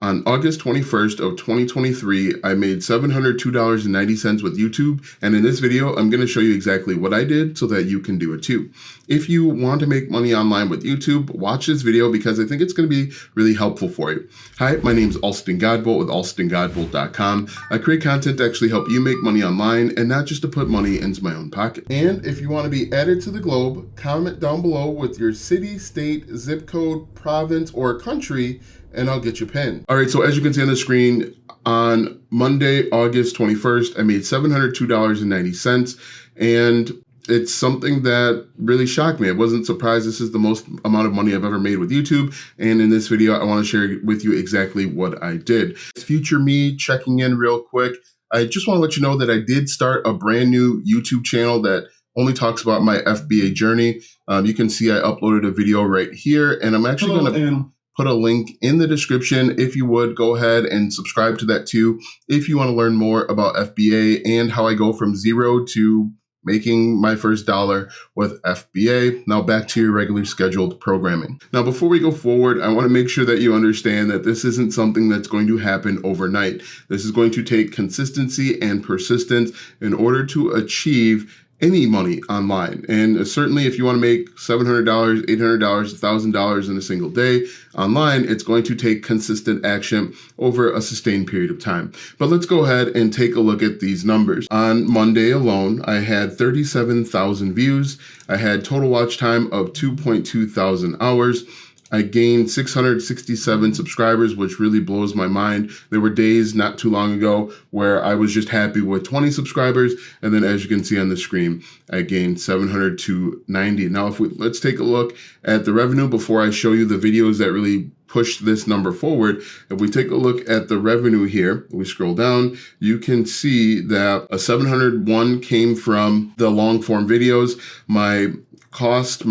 On August 21st of 2023, I made $702.90 with YouTube, and in this video, I'm going to show you exactly what I did so that you can do it too. If you want to make money online with YouTube, watch this video because I think it's going to be really helpful for you. Hi, my name is Alston Godbolt with alstongodbolt.com. I create content to actually help you make money online and not just to put money into my own pocket. And if you want to be added to the globe, comment down below with your city, state, zip code, province, or country, and I'll get you pinned. All right, so as you can see on the screen, on Monday, August 21st, I made $702.90, and it's something that really shocked me. I wasn't surprised. This is the most amount of money I've ever made with YouTube, and in this video, I want to share with you exactly what I did. Future me checking in real quick. I just want to let you know that I did start a brand new YouTube channel that only talks about my FBA journey. You can see I uploaded a video right here, and I'm actually going to put a link in the description. If you would, go ahead and subscribe to that too. If you want to learn more about FBA and how I go from zero to making my first dollar with FBA. Now back to your regularly scheduled programming. Now, before we go forward, I want to make sure that you understand that this isn't something that's going to happen overnight. This is going to take consistency and persistence in order to achieve any money online. And certainly if you want to make $700, $800, $1,000 in a single day online, it's going to take consistent action over a sustained period of time. But let's go ahead and take a look at these numbers. On Monday alone, I had 37,000 views. I had total watch time of 2.2 thousand hours. I gained 667 subscribers, which really blows my mind. There were days not too long ago where I was just happy with 20 subscribers. And then as you can see on the screen, I gained 790. Now, let's take a look at the revenue before I show you the videos that really push this number forward. If we take a look at the revenue here, we scroll down, you can see that a 701 came from the long form videos. My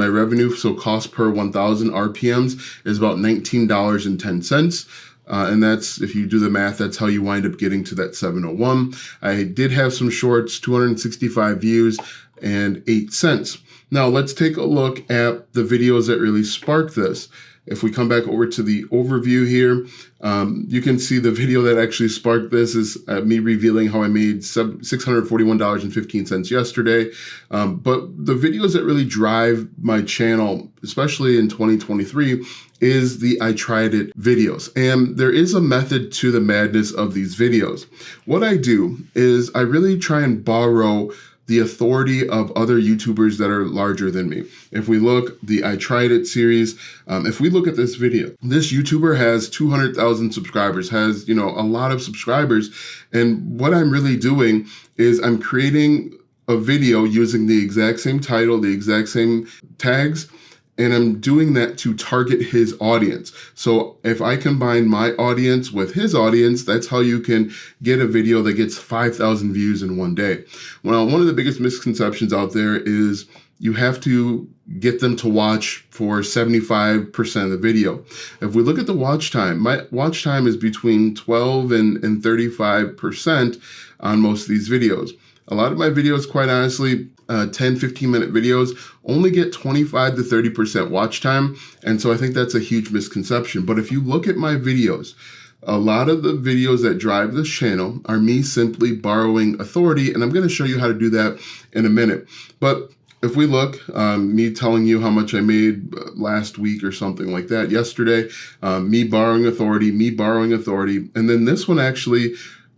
revenue, so cost per 1,000 RPMs is about $19.10. And that's, if you do the math, that's how you wind up getting to that 701. I did have some shorts, 265 views and 8 cents. Now let's take a look at the videos that really sparked this. If we come back over to the overview here, you can see the video that actually sparked this is me revealing how I made $641.15 yesterday. But the videos that really drive my channel, especially in 2023, is the I tried it videos. And there is a method to the madness of these videos. What I do is I really try and borrow the authority of other YouTubers that are larger than me. If we look, the I Tried It series, if we look at this video, this YouTuber has 200,000 subscribers, has, a lot of subscribers. And what I'm really doing is I'm creating a video using the exact same title, the exact same tags, and I'm doing that to target his audience. So if I combine my audience with his audience, that's how you can get a video that gets 5,000 views in one day. Well, one of the biggest misconceptions out there is you have to get them to watch for 75% of the video. If we look at the watch time, my watch time is between 12 and 35% on most of these videos. A lot of my videos, quite honestly, 10, 15-minute videos only get 25 to 30% watch time. And so I think that's a huge misconception. But if you look at my videos, a lot of the videos that drive this channel are me simply borrowing authority. And I'm going to show you how to do that in a minute. But if we look, me telling you how much I made last week or something like that, yesterday, me borrowing authority. And then this one, actually,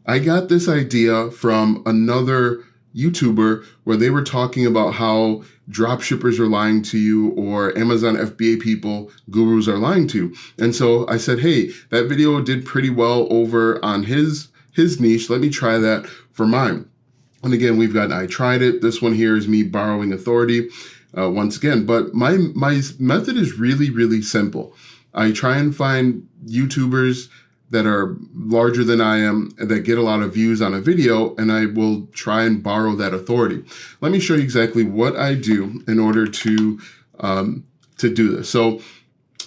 I got this idea from another YouTuber where they were talking about how dropshippers are lying to you or Amazon FBA people, gurus are lying to you. And so I said, hey, that video did pretty well over on his niche. Let me try that for mine. And again, we've got I Tried It. This one here is me borrowing authority once again. But my method is really, really simple. I try and find YouTubers that are larger than I am, that get a lot of views on a video, and I will try and borrow that authority. Let me show you exactly what I do in order to do this. So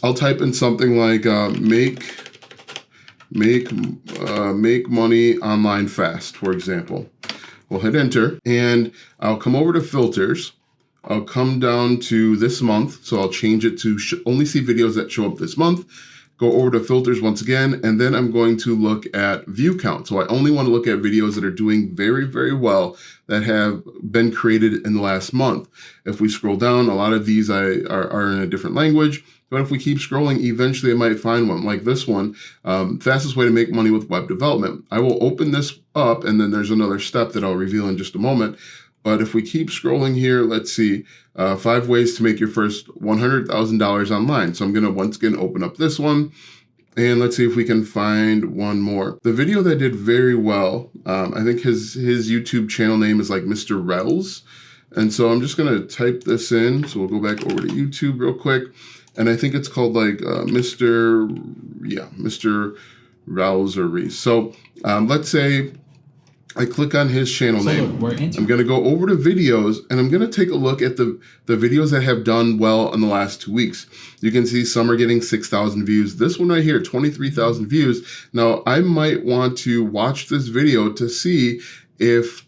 I'll type in something like make money online fast, for example. We'll hit enter, and I'll come over to filters. I'll come down to this month, so I'll change it to only see videos that show up this month. go over to filters once again, and then I'm going to look at view count. So I only want to look at videos that are doing very, very well, that have been created in the last month. If we scroll down, a lot of these are in a different language. But if we keep scrolling, eventually I might find one like this one, fastest way to make money with web development. I will open this up, and then there's another step that I'll reveal in just a moment. But if we keep scrolling here, let's see, 5 ways to make your first $100,000 online. So I'm going to once again open up this one, and let's see if we can find one more. The video that did very well, I think his YouTube channel name is like Mr. Rels. And so I'm just going to type this in. So we'll go back over to YouTube real quick. And I think it's called like Mr. Rels or Reese. So let's say I click on his channel name. I'm going to go over to videos, and I'm going to take a look at the videos that have done well in the last 2 weeks. You can see some are getting 6,000 views. This one right here, 23,000 views. Now, I might want to watch this video to see if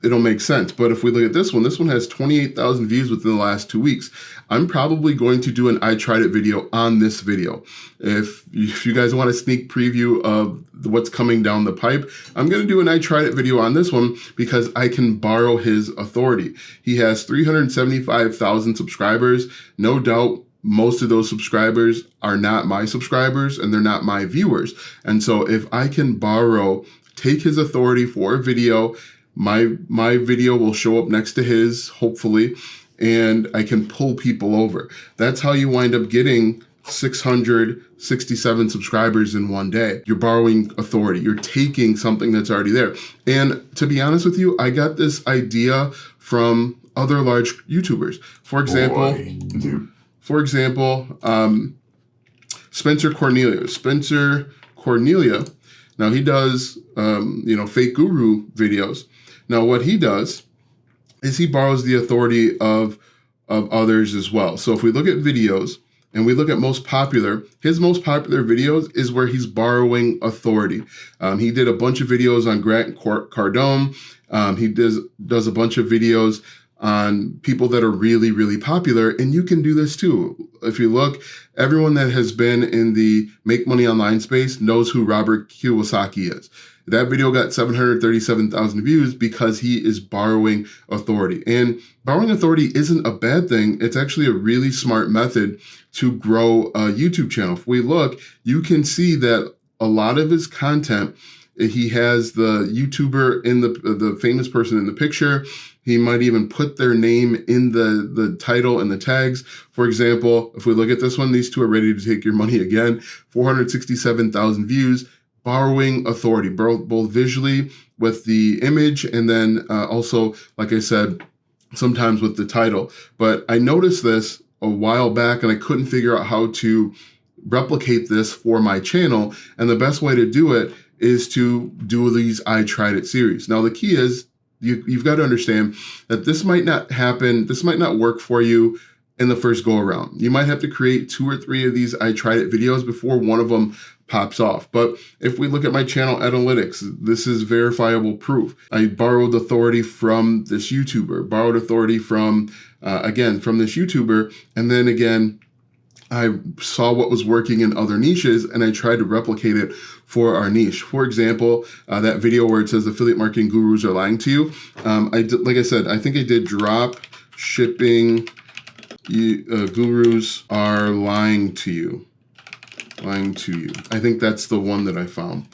it'll make sense. But if we look at this one has 28,000 views within the last 2 weeks. I'm probably going to do an I tried it video on this video. If you guys want a sneak preview of what's coming down the pipe, I'm going to do an I tried it video on this one because I can borrow his authority. He has 375,000 subscribers. No doubt most of those subscribers are not my subscribers and they're not my viewers. And so if I can take his authority for a video, my video will show up next to his, hopefully, and I can pull people over. That's how you wind up getting 667 subscribers in one day. You're borrowing authority. You're taking something that's already there. And to be honest with you, I got this idea from other large YouTubers. For example, Spencer Cornelia. Spencer Cornelia. Now he does, fake guru videos. Now what he does is he borrows the authority of others as well. So if we look at videos and we look at most popular, his most popular videos is where he's borrowing authority. He did a bunch of videos on Grant Cardone. He does a bunch of videos on people that are really, really popular. And you can do this too. If you look, everyone that has been in the make money online space knows who Robert Kiyosaki is. That video got 737,000 views because he is borrowing authority. And borrowing authority isn't a bad thing. It's actually a really smart method to grow a YouTube channel. If we look, you can see that a lot of his content, he has the YouTuber in the famous person in the picture. He might even put their name in the title and the tags. For example, if we look at this one, these two are ready to take your money again. 467,000 views. Borrowing authority, both visually with the image and then also, like I said, sometimes with the title. But I noticed this a while back and I couldn't figure out how to replicate this for my channel. And the best way to do it is to do these I Tried It series. Now, the key is you've got to understand that this might not happen. This might not work for you in the first go around. You might have to create 2 or 3 of these I Tried It videos before one of them pops off. But if we look at my channel analytics, this is verifiable proof. I borrowed authority from this YouTuber, borrowed authority from, from this YouTuber. And then again, I saw what was working in other niches and I tried to replicate it for our niche. For example, that video where it says affiliate marketing gurus are lying to you. Like I said, I think I did drop shipping gurus are lying to you. Lying to you. I think that's the one that I found.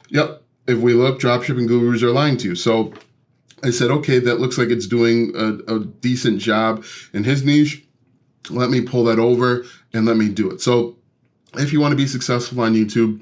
Yep. If we look, dropshipping gurus are lying to you. So I said, okay, that looks like it's doing a decent job in his niche. Let me pull that over and let me do it. So if you want to be successful on YouTube,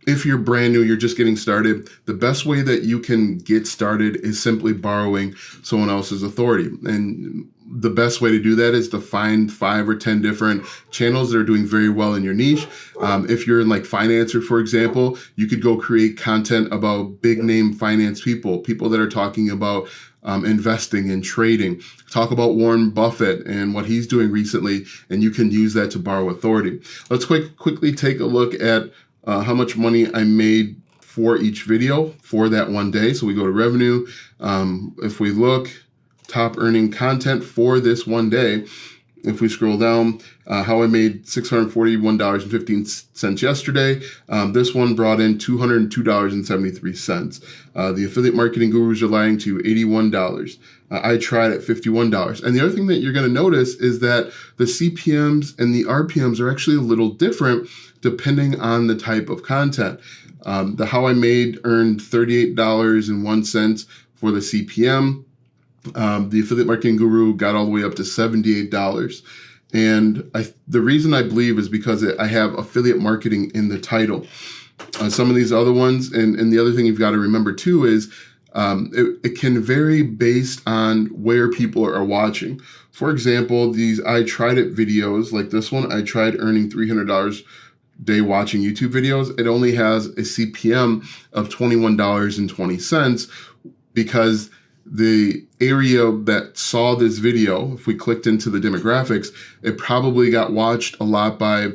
if you're brand new, you're just getting started, the best way that you can get started is simply borrowing someone else's authority. And the best way to do that is to find 5 or 10 different channels that are doing very well in your niche. If you're in like finance, or for example, you could go create content about big name finance people that are talking about investing and trading. Talk about Warren Buffett and what he's doing recently, and you can use that to borrow authority. Let's quickly take a look at how much money I made for each video for that one day. So we go to revenue. If we look, top earning content for this one day, If we scroll down, how I made $641.15 yesterday. This one brought in $202.73. The affiliate marketing gurus are lying to $81. I tried at $51. And the other thing that you're going to notice is that the CPMs and the RPMs are actually a little different depending on the type of content. The How I Made earned $38.01 for the CPM. The affiliate marketing guru got all the way up to $78. And the reason I believe is because I have affiliate marketing in the title. Some of these other ones, and the other thing you've got to remember too is it can vary based on where people are watching. For example, these I Tried It videos, like this one, I tried earning $300 day watching YouTube videos. It only has a CPM of $21.20 because the area that saw this video, if we clicked into the demographics, it probably got watched a lot by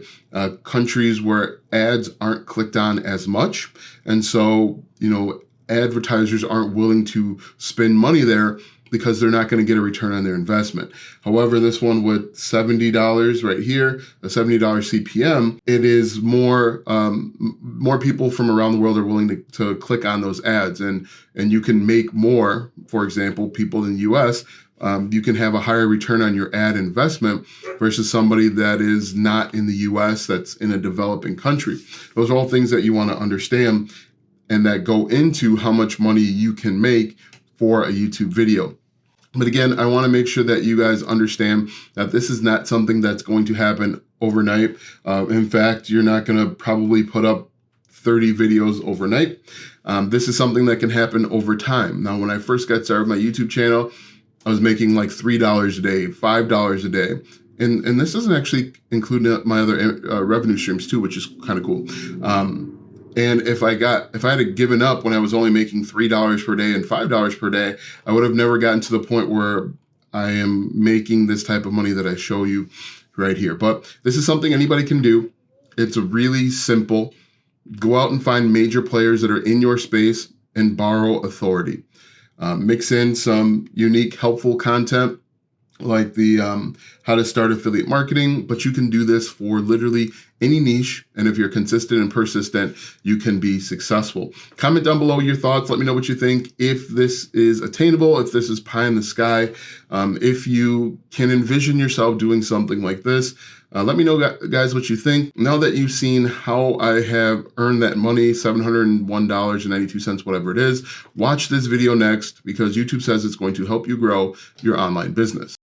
countries where ads aren't clicked on as much. And so, advertisers aren't willing to spend money there because they're not going to get a return on their investment. However, this one with $70 right here, a $70 CPM, it is more people from around the world are willing to click on those ads, and you can make more. For example, people in the US, you can have a higher return on your ad investment versus somebody that is not in the US, that's in a developing country. Those are all things that you want to understand and that go into how much money you can make for a YouTube video. But again, I want to make sure that you guys understand that this is not something that's going to happen overnight. In fact, you're not going to probably put up 30 videos overnight. This is something that can happen over time. Now, when I first got started with my YouTube channel, I was making like $3 a day, $5 a day. And this doesn't actually include my other revenue streams too, which is kind of cool. And if I had given up when I was only making $3 per day and $5 per day, I would have never gotten to the point where I am making this type of money that I show you right here. But this is something anybody can do. It's really simple. Go out and find major players that are in your space and borrow authority. Mix in some unique, helpful content like the how to start affiliate marketing, but you can do this for literally any niche. And if you're consistent and persistent, you can be successful. Comment down below your thoughts. Let me know what you think. If this is attainable, if this is pie in the sky, if you can envision yourself doing something like this, let me know, guys, what you think. Now that you've seen how I have earned that money, $701.92, whatever it is, watch this video next because YouTube says it's going to help you grow your online business.